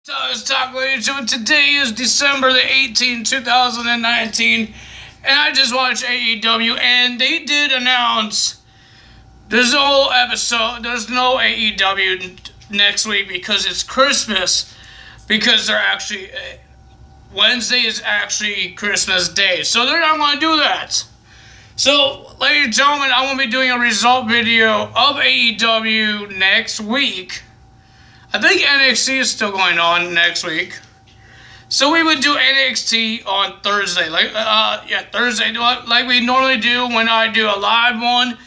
It's Talk Radio. Today is December the 18th, 2019, and I just watched AEW, and they did announce there's no AEW next week because it's Christmas, because they're actually, Wednesday is actually Christmas Day, so they're not going to do that. So, ladies and gentlemen, I'm going to be doing a result video of AEW next week. I think NXT is still going on next week. So we would do NXT on Thursday. Thursday, like we normally do when I do a live one,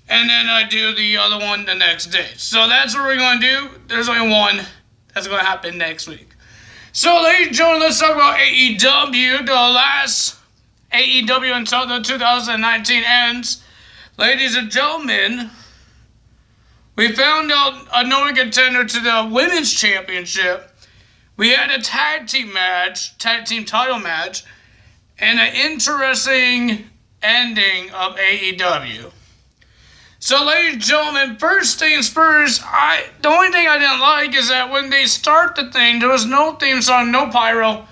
and then I do the other one the next day. So that's what we're going to do. There's only one that's going to happen next week. So, ladies and gentlemen, let's talk about AEW. The last AEW until the 2019 ends. Ladies and gentlemen, we found out a known contender to the Women's Championship. We had a tag team title match, and an interesting ending of AEW. So, ladies and gentlemen, first things first, the only thing I didn't like is that when they start the thing, there was no theme song, no pyro.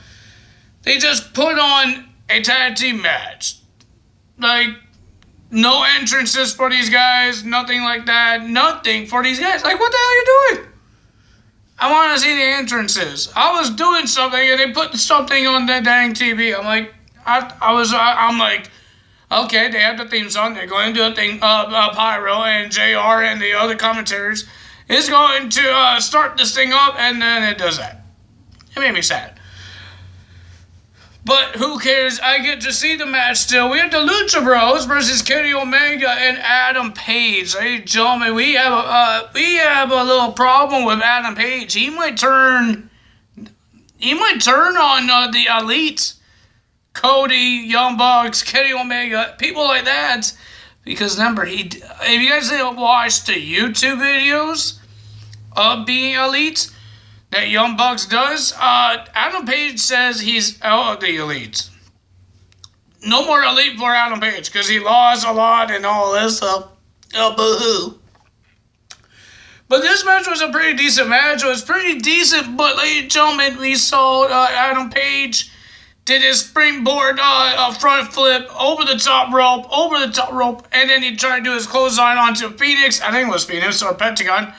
They just put on a tag team match. No entrances for these guys, nothing like that, nothing for these guys. What the hell are you doing? I want to see the entrances. I was doing something and they put something on the dang TV. I'm like, okay, they have the theme song. They're going to do a thing, Pyro and JR and the other commentators is going to start this thing up, and then it does that. It made me sad. But who cares? I get to see the match still. We have the Lucha Bros versus Kenny Omega and Adam Page. Ladies and gentlemen, we have a little problem with Adam Page. He might turn on the Elite, Cody, Young Bucks, Kenny Omega, people like that. Because remember, if you guys didn't watch the YouTube videos of being Elite that Young Bucks does, Adam Page says he's out of the Elite. No more Elite for Adam Page, because he lost a lot and all this stuff. Oh, boo-hoo. But this match was a pretty decent match. It was pretty decent, but ladies and gentlemen, we saw Adam Page did his springboard front flip over the top rope, and then he tried to do his clothesline onto Phoenix. I think it was Phoenix or Pentagon.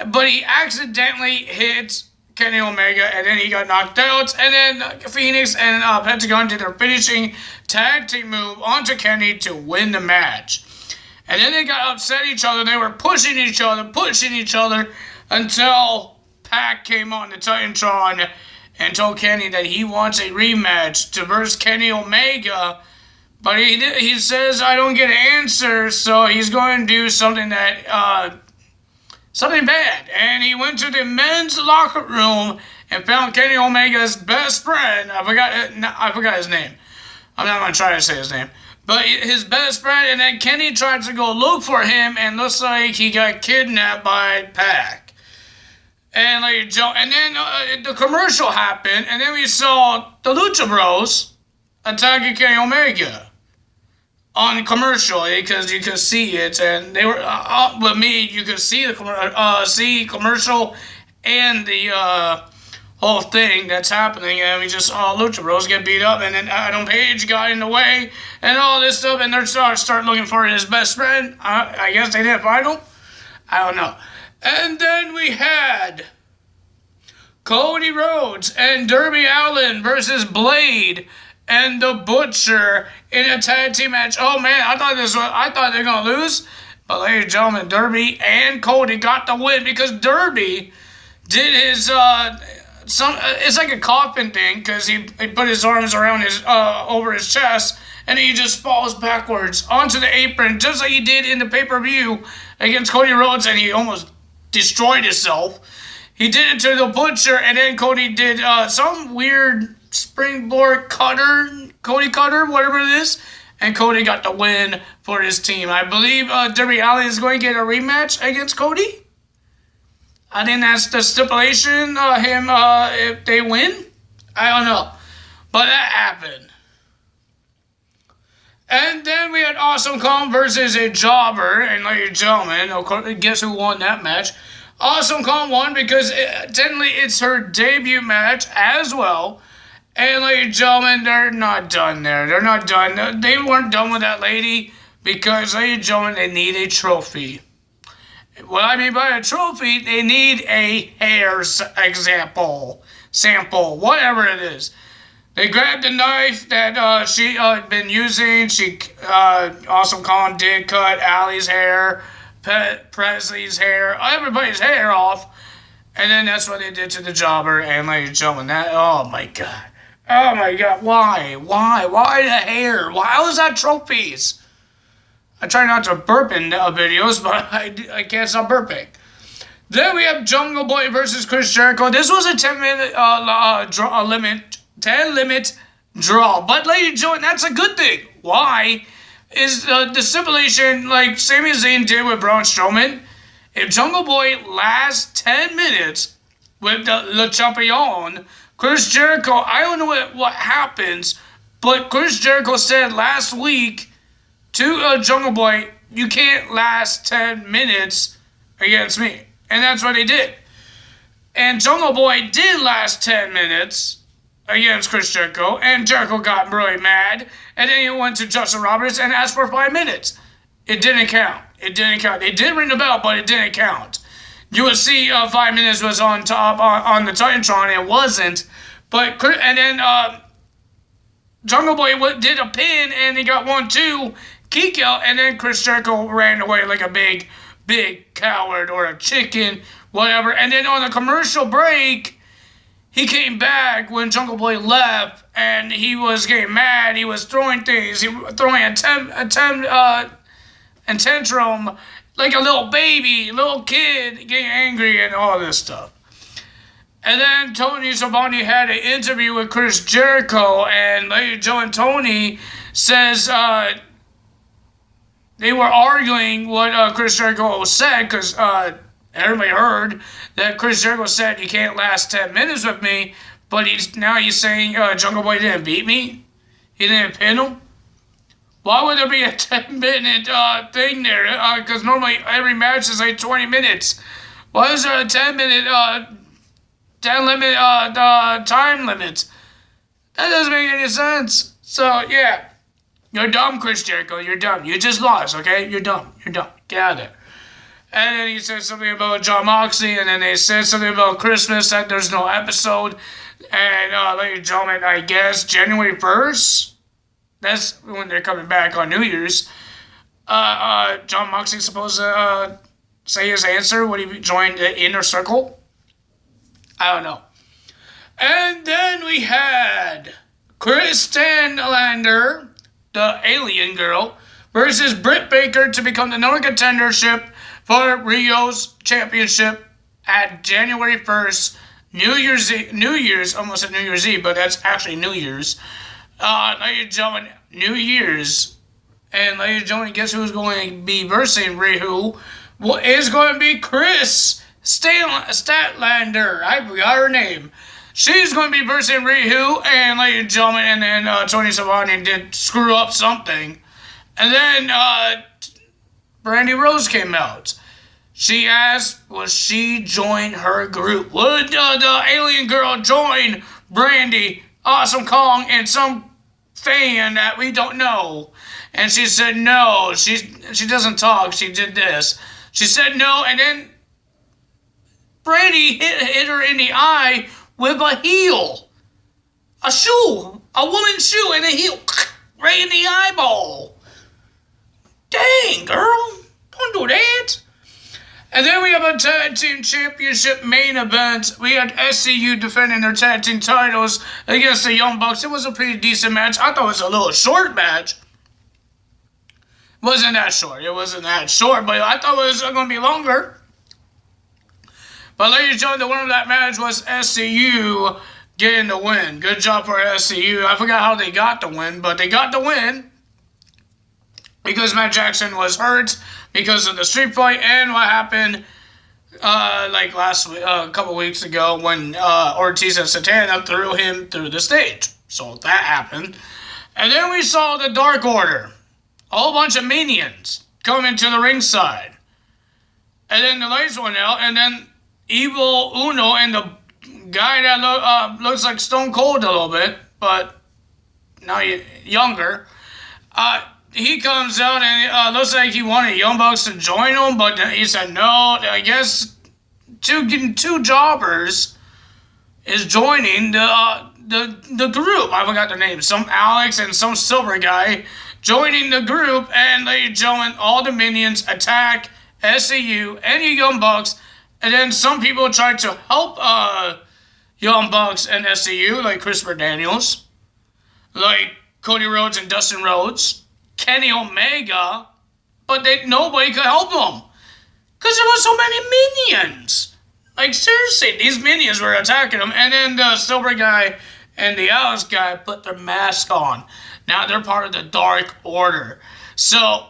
But he accidentally hit Kenny Omega, and then he got knocked out, and then Phoenix and Pentagon did their finishing tag team move onto Kenny to win the match. And then they got upset each other. They were pushing each other until Pac came on the Titantron and told Kenny that he wants a rematch to verse Kenny Omega. But he says, I don't get an answer, so he's going to do something something bad. And he went to the men's locker room and found Kenny Omega's best friend. I forgot his name. I'm not going to try to say his name. But his best friend, and then Kenny tried to go look for him, and looks like he got kidnapped by Pac. And then the commercial happened, and then we saw the Lucha Bros attacking Kenny Omega on commercial, because you could see it, and they were with me. You could see the commercial and the whole thing that's happening, and we just saw Lucha Bros get beat up, and then Adam Page got in the way, and all this stuff, and they're start looking for his best friend. I guess they didn't find him. I don't know. And then we had Cody Rhodes and Darby Allin versus Blade and the Butcher in a tag team match. Oh man, I thought they were gonna lose, but ladies and gentlemen, Darby and Cody got the win because Darby did his it's like a coffin thing, because he put his arms around his over his chest, and he just falls backwards onto the apron, just like he did in the pay-per-view against Cody Rhodes, and he almost destroyed himself. He did it to the Butcher, and then Cody did some weird springboard Cody cutter, whatever it is, and Cody got the win for his team. I believe Darby Allin is going to get a rematch against Cody. I think that's the stipulation, if they win. I don't know. But that happened. And then we had Awesome Kong versus a Jobber. And ladies and gentlemen, of course, guess who won that match? Awesome Kong won because technically it's her debut match as well. And ladies and gentlemen, they're not done there. They're not done. They weren't done with that lady because, ladies and gentlemen, they need a trophy. What I mean by a trophy, they need a hair sample, whatever it is. They grabbed the knife that she had been using. Awesome Kong did cut Allie's hair, Presley's hair, everybody's hair off. And then that's what they did to the jobber. And ladies and gentlemen, oh my God. Oh my God, why? Why the hair? How is that trophies? I try not to burp in videos, but I can't stop burping. Then we have Jungle Boy versus Chris Jericho. This was a 10-minute limit draw. But ladies and gentlemen, that's a good thing. Why? Is the stipulation like Sami Zayn did with Braun Strowman? If Jungle Boy lasts 10 minutes with the Le Champion, Chris Jericho, I don't know what happens, but Chris Jericho said last week to Jungle Boy, you can't last 10 minutes against me. And that's what he did. And Jungle Boy did last 10 minutes against Chris Jericho, and Jericho got really mad, and then he went to Justin Roberts and asked for 5 minutes. It didn't count. They did ring the bell, but it didn't count. You would see 5 minutes was on top on the Titantron. It wasn't. And then Jungle Boy did a pin, and he got 1-2 kick out, and then Chris Jericho ran away like a big coward or a chicken, whatever. And then on the commercial break, he came back when Jungle Boy left, and he was getting mad. He was throwing things. He was throwing a tantrum like a little baby, little kid, getting angry and all this stuff. And then Tony Schiavone had an interview with Chris Jericho, and Lady Joe and Tony says they were arguing what Chris Jericho said, because everybody heard that Chris Jericho said you can't last 10 minutes with me, but he's saying Jungle Boy didn't beat me? He didn't pin him? Why would there be a 10-minute thing there? Because normally every match is like 20 minutes. Why is there a 10-minute time limit? That doesn't make any sense. So, yeah. You're dumb, Chris Jericho. You're dumb. You just lost, okay? You're dumb. Get out of there. And then he said something about John Moxley, and then they said something about Christmas, that there's no episode. And, ladies and gentlemen, I guess January 1st, that's when they're coming back on New Year's. John Moxley's supposed to say his answer when he joined the Inner Circle. I don't know. And then we had Kristen Lander, the alien girl, versus Britt Baker to become the number contendership for Rio's championship at January 1st, New Year's, almost at New Year's Eve, but that's actually New Year's. Ladies and gentlemen, New Year's. And ladies and gentlemen, guess who's going to be versing Riho? Well, it's going to be Chris Statlander. I forgot her name. She's going to be versing Riho, and ladies and gentlemen, and then Tony Schiavone did screw up something. And then Brandy Rose came out. She asked, will she join her group? Would the alien girl join Brandy, Awesome Kong, and some fan that we don't know? And she said no. She doesn't talk. She did this. She said no, and then Brandy hit her in the eye with a heel. A shoe. A woman's shoe and a heel. Right in the eyeball. Dang, girl. Don't do that. And then we have a Tag Team Championship main event. We had SCU defending their tag team titles against the Young Bucks. It was a pretty decent match. I thought it was a little short match. It wasn't that short, but I thought it was going to be longer. But ladies and gentlemen, the winner of that match was SCU getting the win. Good job for SCU. I forgot how they got the win, but they got the win because Matt Jackson was hurt because of the street fight and what happened like last week, a couple weeks ago when Ortiz and Santana threw him through the stage. So that happened. And then we saw the Dark Order. A whole bunch of minions coming to the ringside. And then the lights went out, and then Evil Uno and the guy that looks like Stone Cold a little bit, but now younger. He comes out and looks like he wanted Young Bucks to join him, but he said no. I guess two jobbers is joining the group. I forgot their names. Some Alex and some silver guy joining the group, and ladies and gentlemen, all the minions attack SCU and the Young Bucks, and then some people try to help Young Bucks and SCU, like Christopher Daniels, like Cody Rhodes and Dustin Rhodes, Kenny Omega, but nobody could help them because there were so many minions. Like, seriously, these minions were attacking them, and then the silver guy and the Alice guy put their mask on. Now they're part of the Dark Order. So,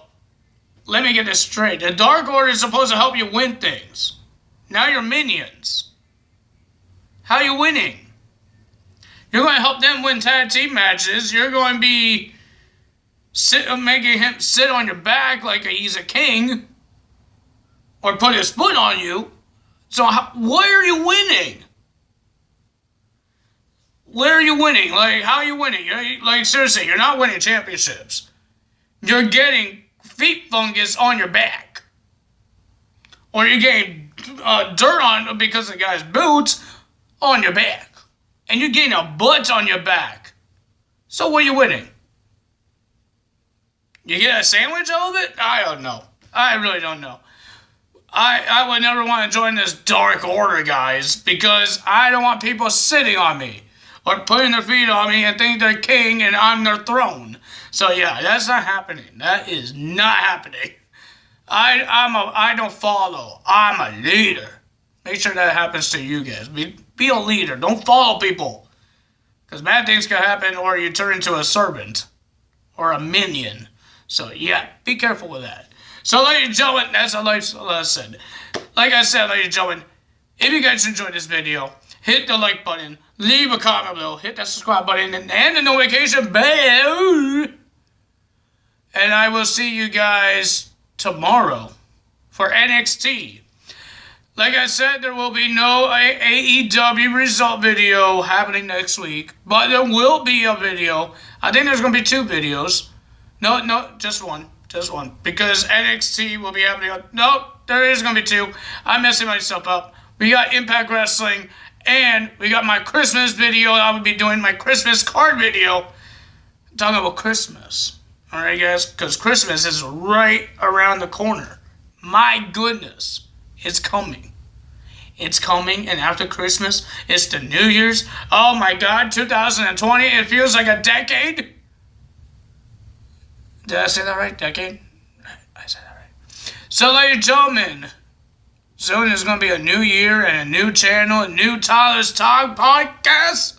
let me get this straight. The Dark Order is supposed to help you win things. Now you're minions. How are you winning? You're going to help them win tag team matches. You're going to be making him sit on your back like he's a king, or put his foot on you. So why are you winning? Where are you winning? Like, how are you winning? Like, seriously, you're not winning championships. You're getting feet fungus on your back, or you're getting dirt on because of the guy's boots on your back, and you're getting a butt on your back. So what are you winning? You get a sandwich out of it? I don't know. I really don't know. I would never want to join this Dark Order, guys, because I don't want people sitting on me or putting their feet on me and think they're king and I'm their throne. So yeah, that's not happening. That is not happening. I don't follow. I'm a leader. Make sure that happens to you guys. Be a leader. Don't follow people, because bad things can happen, or you turn into a servant or a minion. So yeah, be careful with that. So ladies and gentlemen, that's a life lesson. Like I said, ladies and gentlemen, if you guys enjoyed this video, hit the like button, leave a comment below, hit that subscribe button, and the notification bell. And I will see you guys tomorrow for NXT. Like I said, there will be no AEW result video happening next week, but there will be a video. I think there's going to be 2 videos. No, just one. Just one. Because NXT will be happening. No, there is going to be 2. I'm messing myself up. We got Impact Wrestling, and we got my Christmas video. I will be doing my Christmas card video. Talking about Christmas. Alright, guys? Because Christmas is right around the corner. My goodness. It's coming. It's coming, and after Christmas, it's the New Year's. Oh my God, 2020. It feels like a decade. Did I say that right? Decade? I said that right. So, ladies and gentlemen, soon there's going to be a new year and a new channel, a new Tyler's Talk podcast.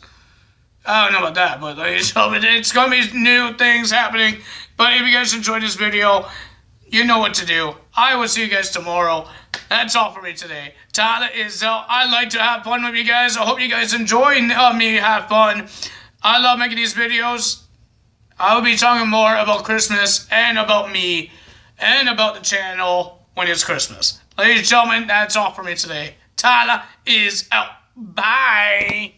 I don't know about that, but ladies and gentlemen, it's going to be new things happening. But if you guys enjoyed this video, you know what to do. I will see you guys tomorrow. That's all for me today. Tyler is out. I like to have fun with you guys. I hope you guys enjoy me have fun. I love making these videos. I will be talking more about Christmas and about me and about the channel when it's Christmas. Ladies and gentlemen, that's all for me today. Tyler is out. Bye.